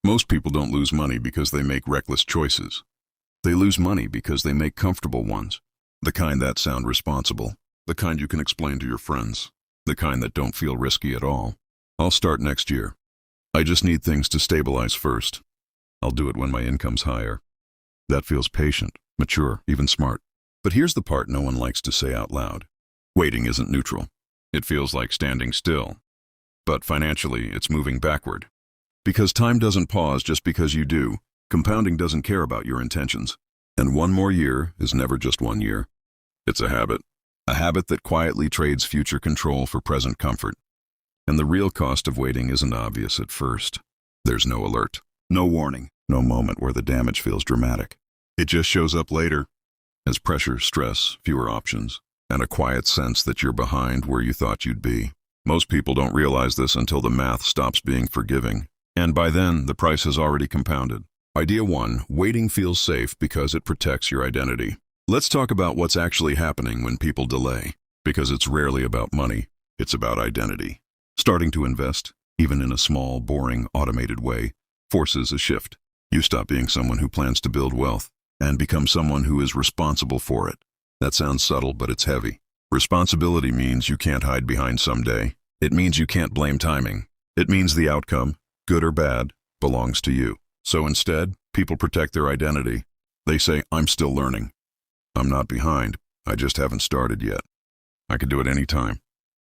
Most people don't lose money because they make reckless choices. They lose money because they make comfortable ones. The kind that sound responsible. The kind you can explain to your friends. The kind that don't feel risky at all. I'll start next year. I just need things to stabilize first. I'll do it when my income's higher. That feels patient, mature, even smart. But here's the part no one likes to say out loud. Waiting isn't neutral. It feels like standing still. But financially, it's moving backward. Because time doesn't pause just because you do. Compounding doesn't care about your intentions. And one more year is never just 1 year. It's a habit. A habit that quietly trades future control for present comfort. And the real cost of waiting isn't obvious at first. There's no alert, no warning, no moment where the damage feels dramatic. It just shows up later, as pressure, stress, fewer options, and a quiet sense that you're behind where you thought you'd be. Most people don't realize this until the math stops being forgiving. And by then, the price has already compounded. Idea 1, waiting feels safe because it protects your identity. Let's talk about what's actually happening when people delay. Because it's rarely about money, it's about identity. Starting to invest, even in a small, boring, automated way, forces a shift. You stop being someone who plans to build wealth and become someone who is responsible for it. That sounds subtle, but it's heavy. Responsibility means you can't hide behind someday. It means you can't blame timing. It means the outcome, good or bad, belongs to you. So instead, people protect their identity. They say, I'm still learning. I'm not behind. I just haven't started yet. I could do it any time.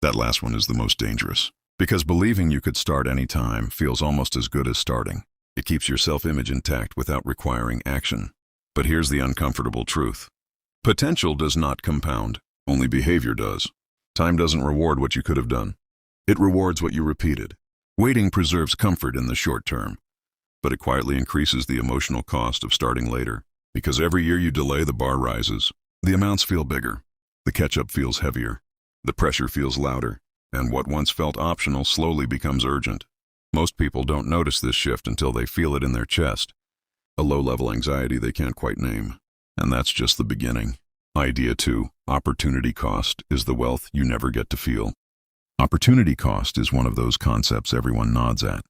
That last one is the most dangerous. Because believing you could start any time feels almost as good as starting. It keeps your self-image intact without requiring action. But here's the uncomfortable truth. Potential does not compound. Only behavior does. Time doesn't reward what you could have done. It rewards what you repeated. Waiting preserves comfort in the short term, but it quietly increases the emotional cost of starting later. Because every year you delay, the bar rises. The amounts feel bigger. The catch-up feels heavier. The pressure feels louder. And what once felt optional slowly becomes urgent. Most people don't notice this shift until they feel it in their chest. A low-level anxiety they can't quite name. And that's just the beginning. Idea 2, opportunity cost is the wealth you never get to feel. Opportunity cost is one of those concepts everyone nods at,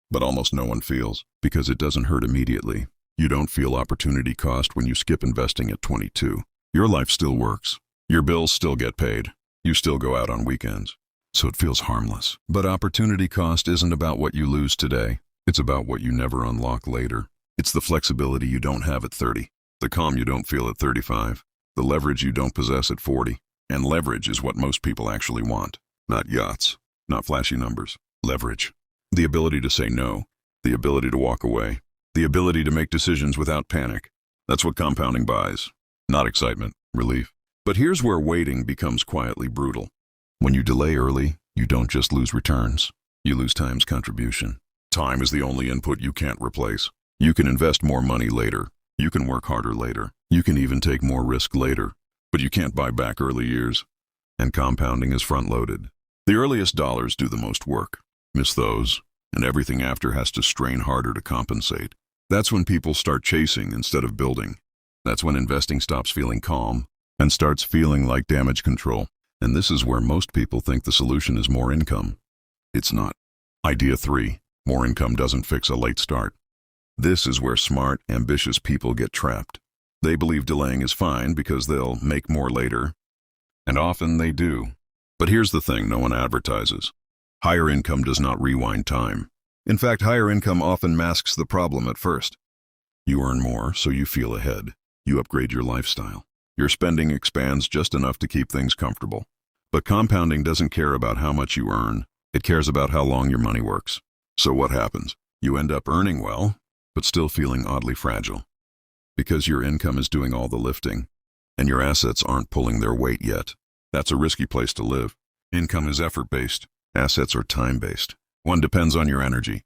but almost no one feels, because it doesn't hurt immediately. You don't feel opportunity cost when you skip investing at 22. Your life still works. Your bills still get paid. You still go out on weekends. So it feels harmless. But opportunity cost isn't about what you lose today. It's about what you never unlock later. It's the flexibility you don't have at 30, the calm you don't feel at 35, the leverage you don't possess at 40. And leverage is what most people actually want. Not yachts, not flashy numbers. Leverage. The ability to say no, the ability to walk away, the ability to make decisions without panic. That's what compounding buys. Not excitement, relief. But here's where waiting becomes quietly brutal. When you delay early, you don't just lose returns. You lose time's contribution. Time is the only input you can't replace. You can invest more money later. You can work harder later. You can even take more risk later. But you can't buy back early years. And compounding is front-loaded. The earliest dollars do the most work. Miss those, and everything after has to strain harder to compensate. That's when people start chasing instead of building. That's when investing stops feeling calm and starts feeling like damage control. And this is where most people think the solution is more income. It's not. Idea 3, more income doesn't fix a late start. This is where smart, ambitious people get trapped. They believe delaying is fine because they'll make more later. And often they do. But here's the thing no one advertises. Higher income does not rewind time. In fact, higher income often masks the problem at first. You earn more, so you feel ahead. You upgrade your lifestyle. Your spending expands just enough to keep things comfortable. But compounding doesn't care about how much you earn. It cares about how long your money works. So what happens? You end up earning well, but still feeling oddly fragile. Because your income is doing all the lifting, and your assets aren't pulling their weight yet. That's a risky place to live. Income is effort-based. Assets are time-based. One depends on your energy.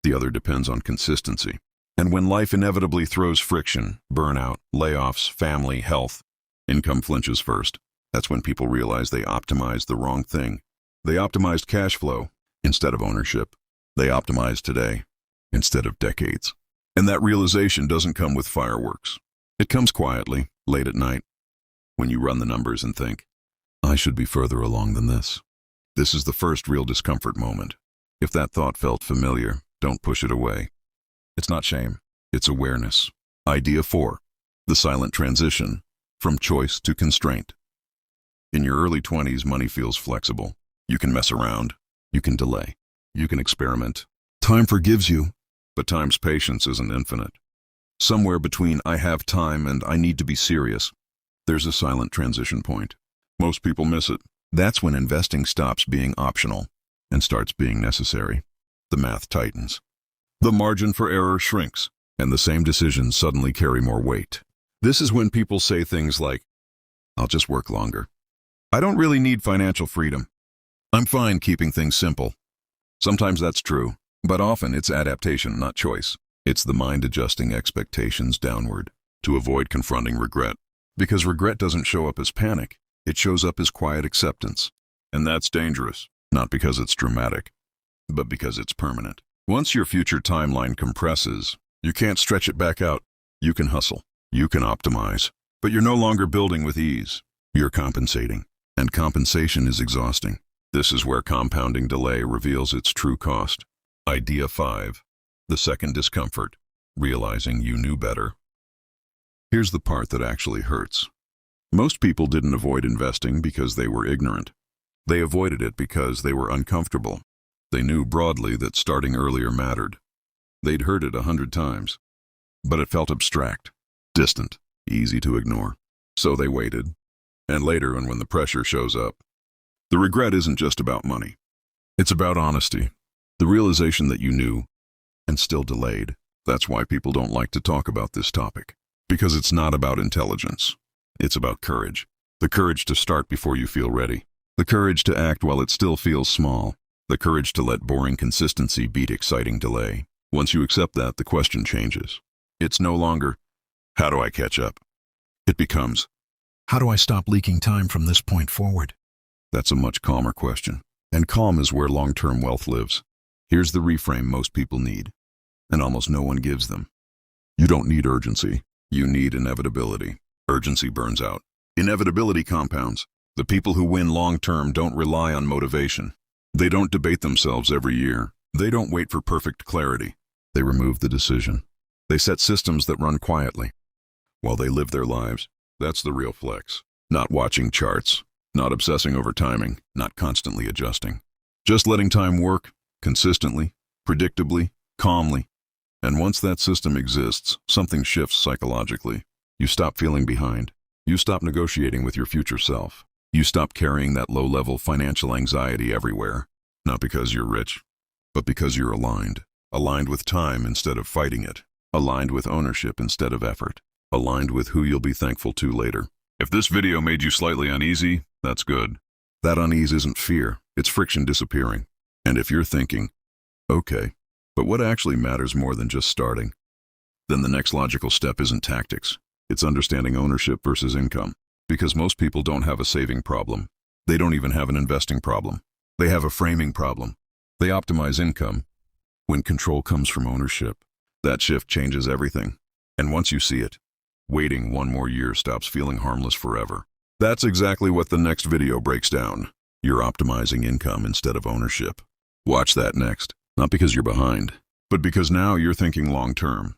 The other depends on consistency. And when life inevitably throws friction, burnout, layoffs, family, health, income flinches first. That's when people realize they optimized the wrong thing. They optimized cash flow instead of ownership. They optimized today instead of decades. And that realization doesn't come with fireworks. It comes quietly, late at night, when you run the numbers and think, I should be further along than this. This is the first real discomfort moment. If that thought felt familiar, don't push it away. It's not shame. It's awareness. Idea 4. The silent transition from choice to constraint. In your early 20s, money feels flexible. You can mess around. You can delay. You can experiment. Time forgives you, but time's patience isn't infinite. Somewhere between I have time and I need to be serious, there's a silent transition point. Most people miss it. That's when investing stops being optional and starts being necessary. The math tightens. The margin for error shrinks, and the same decisions suddenly carry more weight. This is when people say things like, I'll just work longer. I don't really need financial freedom. I'm fine keeping things simple. Sometimes that's true, but often it's adaptation, not choice. It's the mind adjusting expectations downward to avoid confronting regret. Because regret doesn't show up as panic, it shows up as quiet acceptance. And that's dangerous, not because it's dramatic, but because it's permanent. Once your future timeline compresses, you can't stretch it back out. You can hustle, you can optimize, but you're no longer building with ease. You're compensating, and compensation is exhausting. This is where compounding delay reveals its true cost. Idea 5. The second discomfort, realizing you knew better. Here's the part that actually hurts. Most people didn't avoid investing because they were ignorant. They avoided it because they were uncomfortable. They knew broadly that starting earlier mattered. They'd heard it 100 times, but it felt abstract, distant, easy to ignore. So they waited. And later, when the pressure shows up, the regret isn't just about money. It's about honesty, the realization that you knew and still delayed. That's why people don't like to talk about this topic. Because it's not about intelligence. It's about courage. The courage to start before you feel ready. The courage to act while it still feels small. The courage to let boring consistency beat exciting delay. Once you accept that, the question changes. It's no longer, how do I catch up? It becomes, how do I stop leaking time from this point forward? That's a much calmer question. And calm is where long-term wealth lives. Here's the reframe most people need, and almost no one gives them. You don't need urgency. You need inevitability. Urgency burns out. Inevitability compounds. The people who win long-term don't rely on motivation. They don't debate themselves every year. They don't wait for perfect clarity. They remove the decision. They set systems that run quietly while they live their lives. That's the real flex. Not watching charts, not obsessing over timing, not constantly adjusting. Just letting time work, consistently, predictably, calmly. And once that system exists, something shifts psychologically. You stop feeling behind. You stop negotiating with your future self. You stop carrying that low-level financial anxiety everywhere. Not because you're rich, but because you're aligned. Aligned with time instead of fighting it. Aligned with ownership instead of effort. Aligned with who you'll be thankful to later. If this video made you slightly uneasy, that's good. That unease isn't fear, it's friction disappearing. And if you're thinking, okay, but what actually matters more than just starting? Then the next logical step isn't tactics. It's understanding ownership versus income. Because most people don't have a saving problem. They don't even have an investing problem. They have a framing problem. They optimize income. When control comes from ownership, that shift changes everything. And once you see it, waiting one more year stops feeling harmless forever. That's exactly what the next video breaks down. You're optimizing income instead of ownership. Watch that next. Not because you're behind, but because now you're thinking long-term.